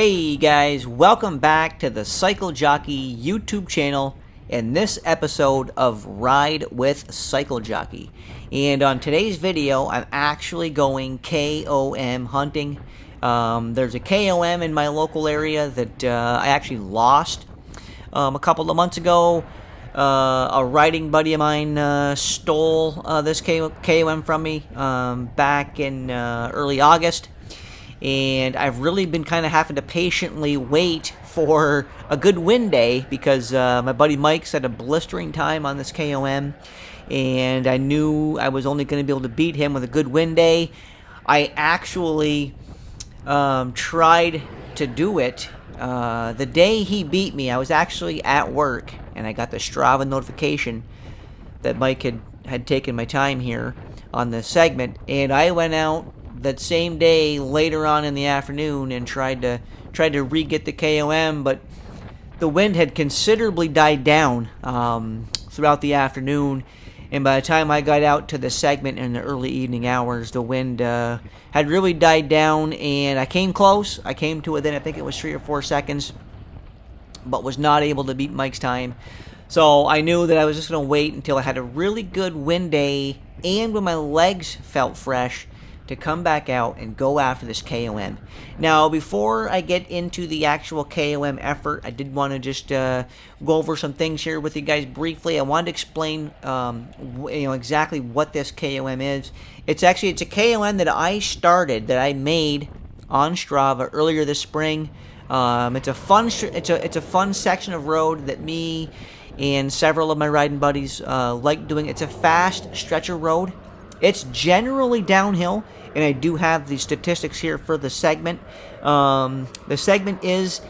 Hey guys, welcome back to the Cycle Jockey YouTube channel and this episode of Ride with Cycle Jockey. And on today's video, I'm actually going KOM hunting. There's a KOM in my local area that I actually lost a couple of months ago. A riding buddy of mine stole this KOM from me back in early August. And I've really been kind of having to patiently wait for a good wind day because my buddy Mike set a blistering time on this KOM, and I knew I was only going to be able to beat him with a good wind day. I actually tried to do it. The day he beat me, I was actually at work, and I got the Strava notification that Mike had taken my time here on this segment, and I went out that same day later on in the afternoon and tried to re-get the KOM, but the wind had considerably died down throughout the afternoon, and by the time I got out to the segment in the early evening hours, the wind had really died down, and I came close. I came to within, I think it was 3 or 4 seconds, but was not able to beat Mike's time. So I knew that I was just going to wait until I had a really good wind day and when my legs felt fresh to come back out and go after this KOM. Now, before I get into the actual KOM effort, I did want to just go over some things here with you guys briefly. I wanted to explain, exactly what this KOM is. It's a KOM that I made on Strava earlier this spring. It's a fun section of road that me and several of my riding buddies like doing. It's a fast stretch of road. It's generally downhill, and I do have the statistics here for the segment. The segment is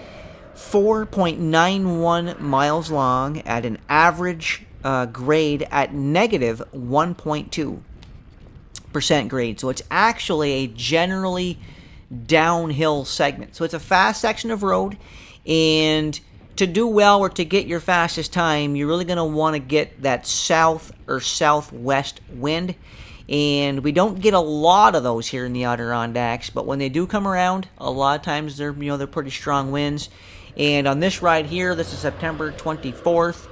4.91 miles long at an average grade at negative 1.2% grade. So it's actually a generally downhill segment. So it's a fast section of road, and to do well or to get your fastest time, you're really going to want to get that south or southwest wind. And we don't get a lot of those here in the Adirondacks, but when they do come around, a lot of times they're pretty strong winds. And on this ride here, this is September 24th,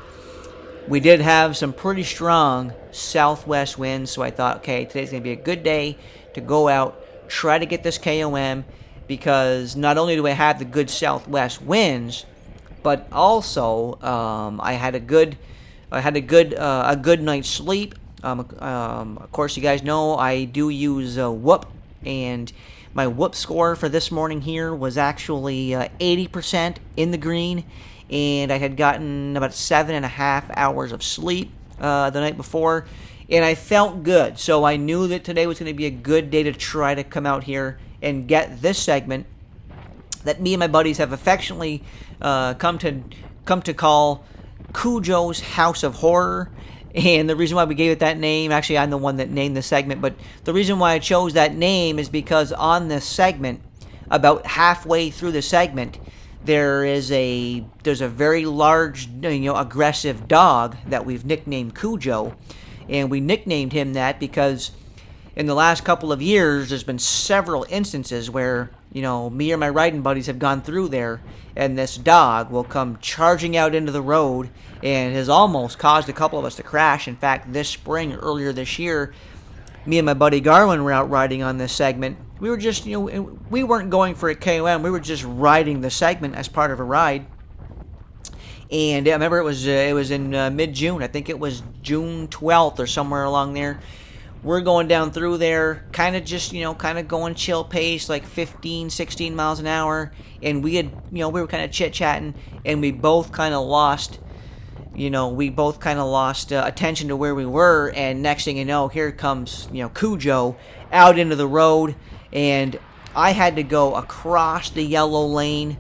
we did have some pretty strong southwest winds, so I thought, okay, today's going to be a good day to go out, try to get this KOM, because not only do I have the good southwest winds, but also I had a good night's sleep. Of course, you guys know I do use Whoop, and my Whoop score for this morning here was actually 80% in the green, and I had gotten about 7.5 hours of sleep the night before, and I felt good. So I knew that today was going to be a good day to try to come out here and get this segment that me and my buddies have affectionately come to call Cujos House of Horror. And the reason why we gave it that name, actually I'm the one that named the segment, but the reason why I chose that name is because on this segment, about halfway through the segment, there's a very large, aggressive dog that we've nicknamed Cujo, and we nicknamed him that because in the last couple of years, there's been several instances where, me or my riding buddies have gone through there, and this dog will come charging out into the road and has almost caused a couple of us to crash. In fact, this spring, earlier this year, me and my buddy Garland were out riding on this segment. We were just, we weren't going for a KOM. We were just riding the segment as part of a ride. And I remember it was in mid-June. I think it was June 12th or somewhere along there. We're going down through there, kind of just, kind of going chill pace, like 15, 16 miles an hour. And we were kind of chit-chatting, and we both kind of lost, attention to where we were. And next thing you know, here comes, Cujo out into the road. And I had to go across the yellow lane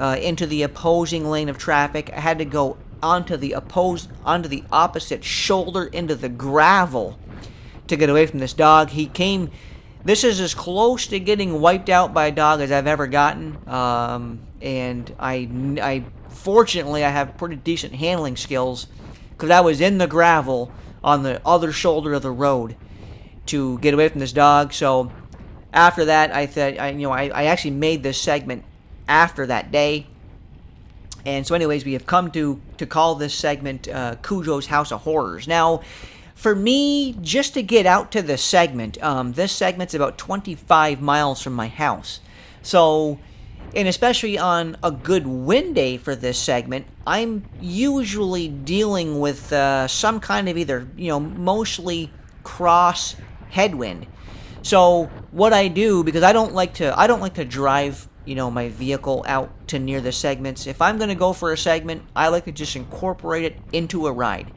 into the opposing lane of traffic. I had to go onto the opposite shoulder into the gravel to get away from this dog. This is as close to getting wiped out by a dog as I've ever gotten. And I fortunately, I have pretty decent handling skills because I was in the gravel on the other shoulder of the road to get away from this dog. So after that, I thought, I actually made this segment after that day. And so anyways, we have come to call this segment Cujos House of Horrors. Now, for me, just to get out to the segment, this segment's about 25 miles from my house. So, and especially on a good wind day for this segment, I'm usually dealing with some kind of either, mostly cross headwind. So what I do, because I don't like to drive, my vehicle out to near the segments. If I'm going to go for a segment, I like to just incorporate it into a ride.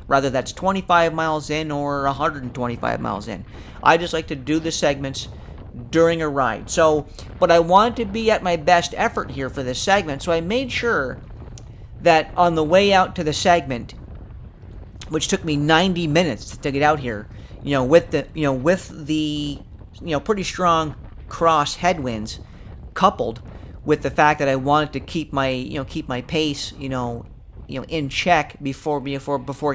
Rather that's 25 miles in or 125 miles in. I just like to do the segments during a ride. So, but I wanted to be at my best effort here for this segment, so I made sure that on the way out to the segment, which took me 90 minutes to get out here, with the pretty strong cross headwinds, coupled with the fact that I wanted to keep my pace, in check before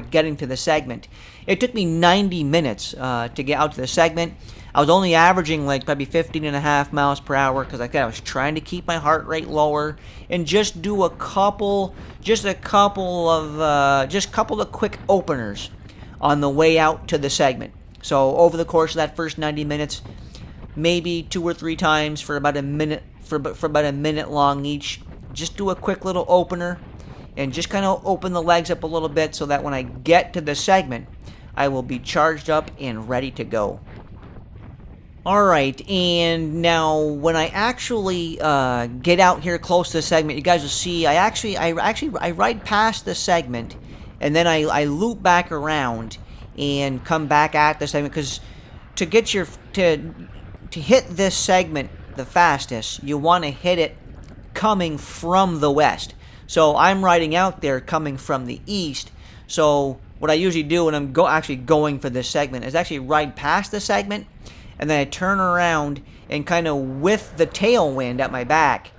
getting to the segment. It took me 90 minutes to get out to the segment. I was only averaging like probably 15.5 miles per hour because I was trying to keep my heart rate lower and just do a couple of quick openers on the way out to the segment. So over the course of that first 90 minutes, maybe 2 or 3 times for about a minute, for about a minute long each, just do a quick little opener and just kind of open the legs up a little bit so that when I get to the segment, I will be charged up and ready to go. Alright, and now when I actually get out here close to the segment, you guys will see I ride past the segment and then I loop back around and come back at the segment, because to hit this segment the fastest, you want to hit it coming from the west. So I'm riding out there coming from the east. So what I usually do when I'm actually going for this segment is actually ride past the segment, and then I turn around and kind of with the tailwind at my back,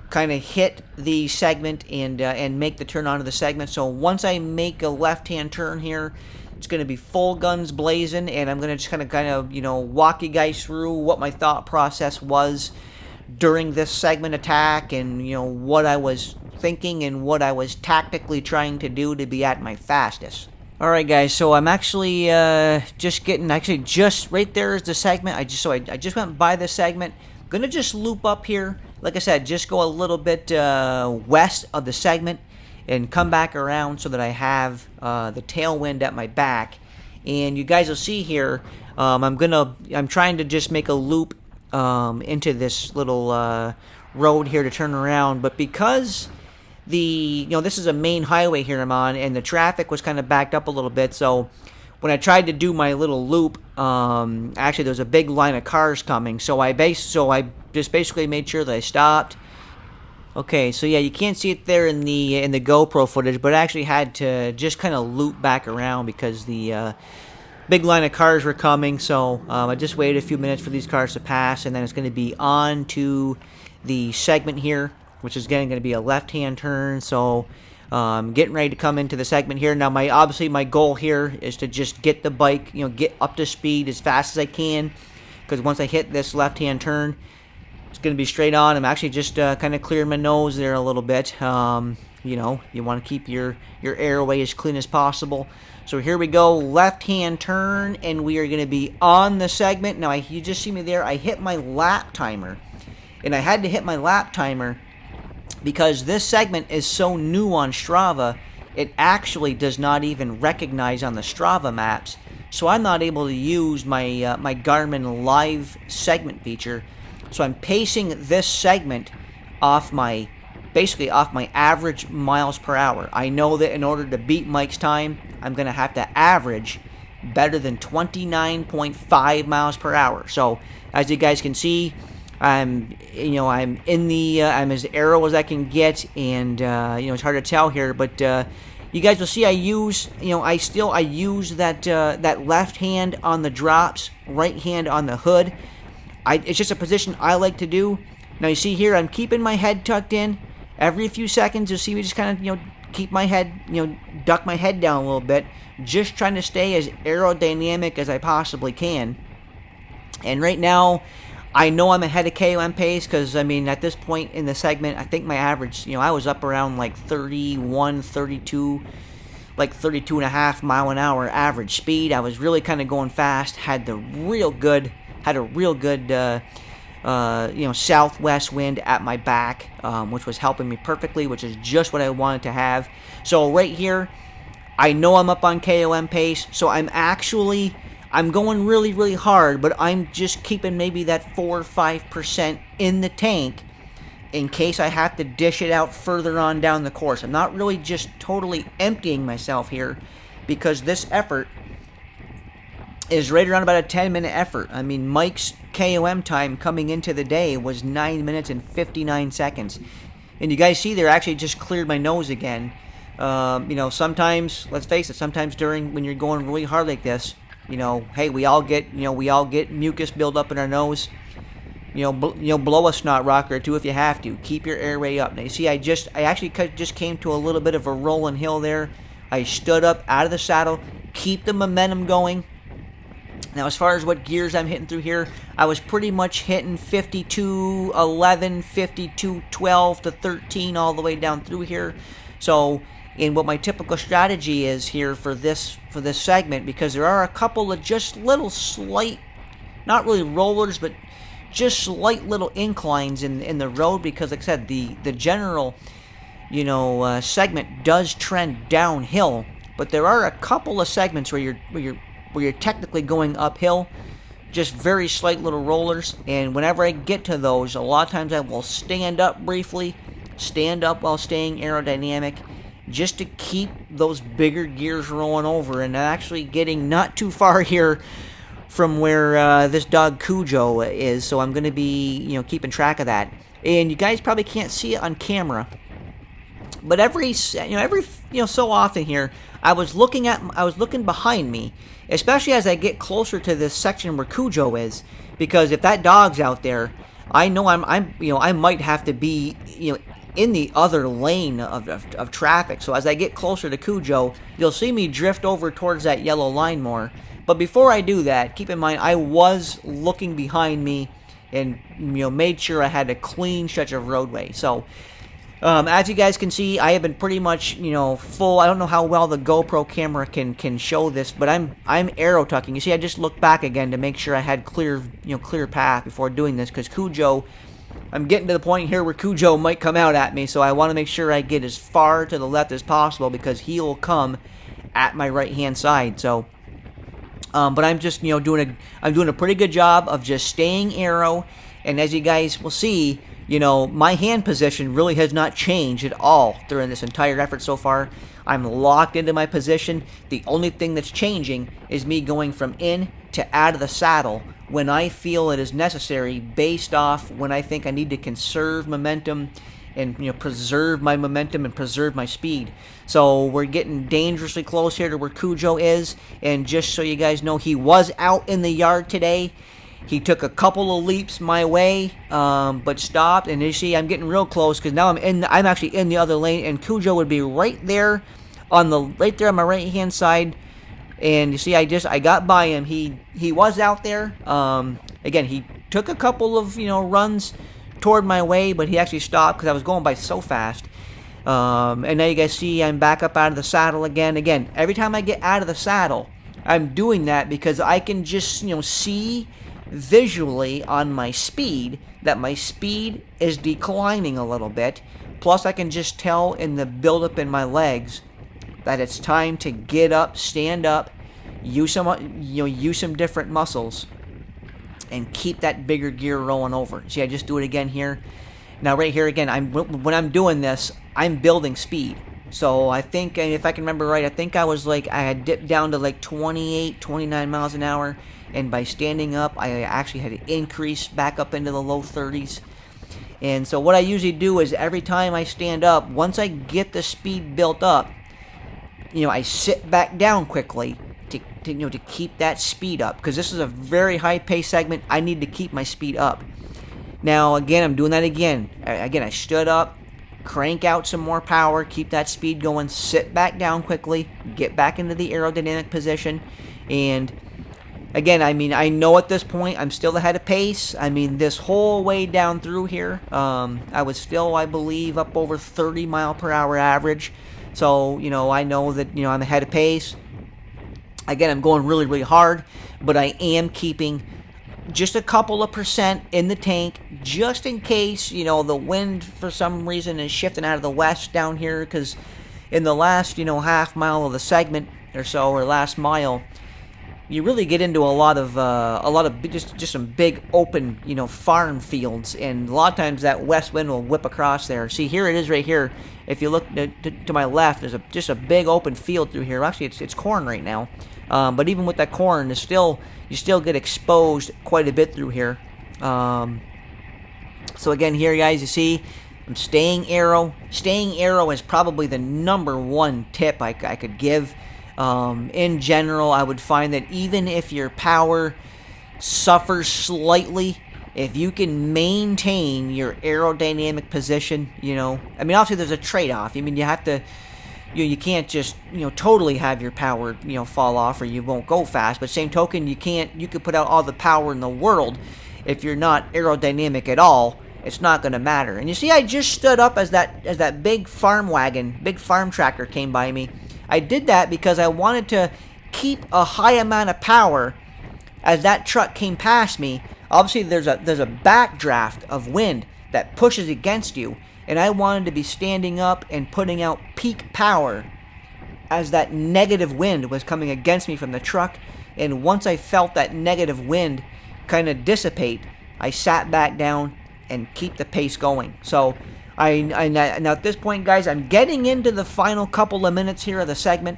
kind of hit the segment and make the turn onto the segment. So once I make a left-hand turn here, it's going to be full guns blazing, and I'm going to just kind of walk you guys through what my thought process was during this segment attack, and what I was thinking and what I was tactically trying to do to be at my fastest. Alright guys, so I'm actually just right there is the segment. I just went by the segment. I'm gonna just loop up here. Like I said, just go a little bit west of the segment and come back around so that I have the tailwind at my back. And you guys will see here, I'm trying to just make a loop into this little road here to turn around, but because this is a main highway here I'm on, and the traffic was kind of backed up a little bit, so when I tried to do my little loop, actually there was a big line of cars coming, so I just basically made sure that I stopped. Okay, so yeah, you can't see it there in the GoPro footage, but I actually had to just kind of loop back around because the big line of cars were coming. So I just waited a few minutes for these cars to pass, and then it's going to be on to the segment here, which is again going to be a left-hand turn. So getting ready to come into the segment here. Now, obviously my goal here is to just get the bike, get up to speed as fast as I can, because once I hit this left-hand turn, it's going to be straight on. I'm actually just kind of clearing my nose there a little bit. You want to keep your airway as clean as possible. So here we go, left-hand turn, and we are going to be on the segment. Now, you just see me there. I hit my lap timer, and I had to hit my lap timer because this segment is so new on Strava, it actually does not even recognize on the Strava maps. So I'm not able to use my my Garmin Live segment feature. So I'm pacing this segment basically off my average miles per hour. I know that in order to beat Mike's time, I'm going to have to average better than 29.5 miles per hour. So as you guys can see, I'm as aero as I can get, and it's hard to tell here, but you guys will see I use that left hand on the drops, right hand on the hood. It's just a position I like to do. Now you see here, I'm keeping my head tucked in. Every few seconds, you'll see me just kind of, keep my head, duck my head down a little bit, just trying to stay as aerodynamic as I possibly can. And right now, I know I'm ahead of KOM pace because, I mean, at this point in the segment, I think my average, I was up around like 31, 32, like 32 and a half mile an hour average speed. I was really kind of going fast, had a real good, southwest wind at my back, which was helping me perfectly, which is just what I wanted to have. So right here, I know I'm up on KOM pace, so I'm going really, really hard, but I'm just keeping maybe that 4 or 5% in the tank in case I have to dish it out further on down the course. I'm not really just totally emptying myself here because this effort is right around about a 10-minute effort. I mean, Mike's KOM time coming into the day was 9 minutes and 59 seconds. And you guys see there, I actually just cleared my nose again. Sometimes, let's face it, sometimes when you're going really hard like this, hey, we all get mucus build up in our nose. Blow a snot rocker or two if you have to. Keep your airway up. Now you see, I actually just came to a little bit of a rolling hill there. I stood up out of the saddle, keep the momentum going. Now as far as what gears I'm hitting through here, I was pretty much hitting 52, 11, 52, 12 to 13 all the way down through here. So, and what my typical strategy is here for this segment, because there are a couple of just little slight, not really rollers, but just slight little inclines in the road, because like I said, the general segment does trend downhill, but there are a couple of segments where you're technically going uphill, just very slight little rollers. And whenever I get to those, a lot of times I will stand up briefly, stand up while staying aerodynamic, just to keep those bigger gears rolling over. And I'm actually getting not too far here from where this dog Cujo is, so I'm going to be keeping track of that. And you guys probably can't see it on camera, but every so often here, I was looking behind me, especially as I get closer to this section where Cujo is, because if that dog's out there, I know I might have to be in the other lane of traffic. So as I get closer to Cujo, you'll see me drift over towards that yellow line more. But before I do that, keep in mind I was looking behind me and made sure I had a clean stretch of roadway. So as you guys can see, I have been pretty much full. I don't know how well the GoPro camera can show this, but I'm arrow tucking. You see, I just looked back again to make sure I had clear path before doing this, because Cujo, I'm getting to the point here where Cujo might come out at me, so I want to make sure I get as far to the left as possible, because he'll come at my right hand side. So but I'm just doing a pretty good job of just staying arrow. And as you guys will see, my hand position really has not changed at all during this entire effort so far. I'm locked into my position. The only thing that's changing is me going from in to out of the saddle when I feel it is necessary, based off when I think I need to conserve momentum and preserve my momentum and preserve my speed. So we're getting dangerously close here to where Cujo is, and just so you guys know, he was out in the yard today. He took a couple of leaps my way, but stopped. And you see, I'm getting real close because now I'm actually in the other lane, and Cujo would be right there on my right hand side. And you see, I got by him. He was out there. Again, he took a couple of runs toward my way, but he actually stopped because I was going by so fast. And now you guys see I'm back up out of the saddle again. Again, every time I get out of the saddle, I'm doing that because I can just see visually on my speed that my speed is declining a little bit. Plus I can just tell in the buildup in my legs that it's time to get up, stand up, use some different muscles, and keep that bigger gear rolling over. See, I just do it again here. Now right here again, when I'm doing this, I'm building speed. So I think, if I can remember right, I think I had dipped down to like 28, 29 miles an hour. And by standing up, I actually had to increase back up into the low 30s. And so what I usually do is every time I stand up, once I get the speed built up, I sit back down quickly to keep that speed up, because this is a very high pace segment. I need to keep my speed up. Now again, I'm doing that again. I stood up, crank out some more power, keep that speed going, sit back down quickly, get back into the aerodynamic position, and again, I mean, I know at this point I'm still ahead of pace. I mean, this whole way down through here, I was still, I believe, up over 30 mile per hour average. So, you know, I know that, you know, I'm ahead of pace. Again, I'm going really, really hard, but I am keeping just a couple of percent in the tank, just in case, you know, the wind for some reason is shifting out of the west down here, because in the last, you know, half mile of the segment or so, or last mile, you really get into a lot of just some big open, you know, farm fields, and a lot of times that west wind will whip across there. See, here it is right here. If you look to my left, there's just a big open field through here. Actually, it's corn right now, but even with that corn, you still get exposed quite a bit through here. So again, here, guys, you see, I'm staying arrow. Staying arrow is probably the #1 tip I could give. In general, I would find that even if your power suffers slightly, if you can maintain your aerodynamic position, you know, I mean, obviously there's a trade-off. I mean, you have to, you can't just, you know, totally have your power, you know, fall off or you won't go fast. But same token, you could put out all the power in the world. If you're not aerodynamic at all, it's not going to matter. And you see, I just stood up as that big farm tractor came by me. I did that because I wanted to keep a high amount of power as that truck came past me. Obviously, there's a backdraft of wind that pushes against you, and I wanted to be standing up and putting out peak power as that negative wind was coming against me from the truck. And once I felt that negative wind kind of dissipate, I sat back down and keep the pace going. So now at this point, guys, I'm getting into the final couple of minutes here of the segment.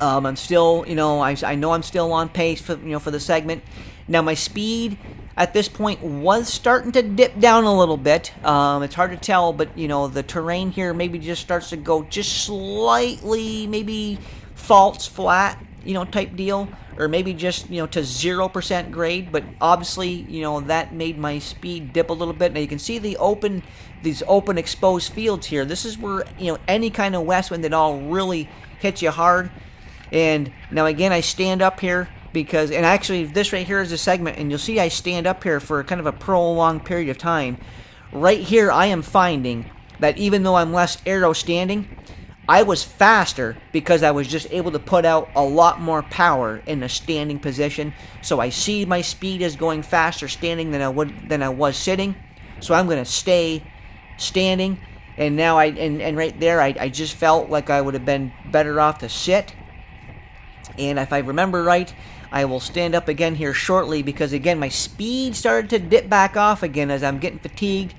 I'm still, you know, I know I'm still on pace for, you know, for the segment. Now my speed at this point was starting to dip down a little bit. It's hard to tell, but you know, the terrain here maybe just starts to go just slightly, maybe false flat, you know, type deal, or maybe just, you know, to 0% grade. But obviously, you know, that made my speed dip a little bit. Now you can see these open exposed fields here. This is where, you know, any kind of west wind at all really hits you hard. And now again, I stand up here because, and actually this right here is a segment, and you'll see I stand up here for kind of a prolonged period of time. Right here, I am finding that even though I'm less aero standing, I was faster because I was just able to put out a lot more power in a standing position. So I see my speed is going faster standing than I was sitting. So I'm going to stay standing. And now and right there, I just felt like I would have been better off to sit. And if I remember right, I will stand up again here shortly because, again, my speed started to dip back off again as I'm getting fatigued.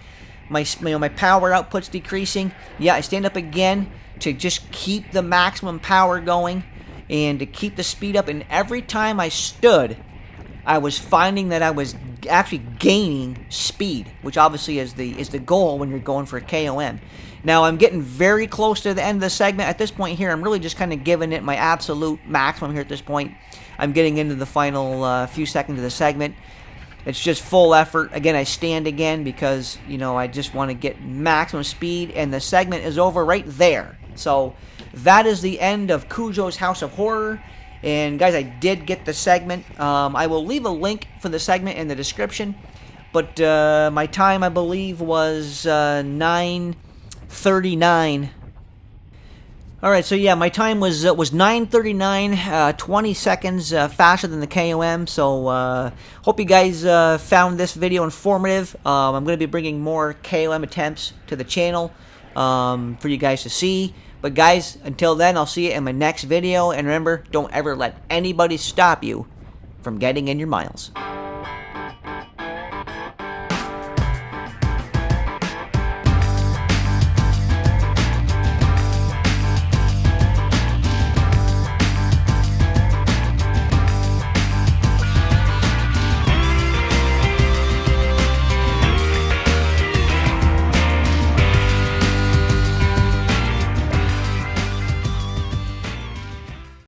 My power output's decreasing. Yeah, I stand up again to just keep the maximum power going and to keep the speed up. And every time I stood, I was finding that I was actually gaining speed, which obviously is the goal when you're going for a KOM. Now, I'm getting very close to the end of the segment. At this point here, I'm really just kind of giving it my absolute maximum here at this point. I'm getting into the final few seconds of the segment. It's just full effort. Again, I stand again because, you know, I just want to get maximum speed, and the segment is over right there. So that is the end of Cujos House of Horror. And guys, I did get the segment. I will leave a link for the segment in the description. But my time, I believe, was 9:39. All right, so yeah, my time was 9:39, 20 seconds faster than the KOM. So hope you guys found this video informative. I'm going to be bringing more KOM attempts to the channel for you guys to see. But guys, until then, I'll see you in my next video. And remember, don't ever let anybody stop you from getting in your miles.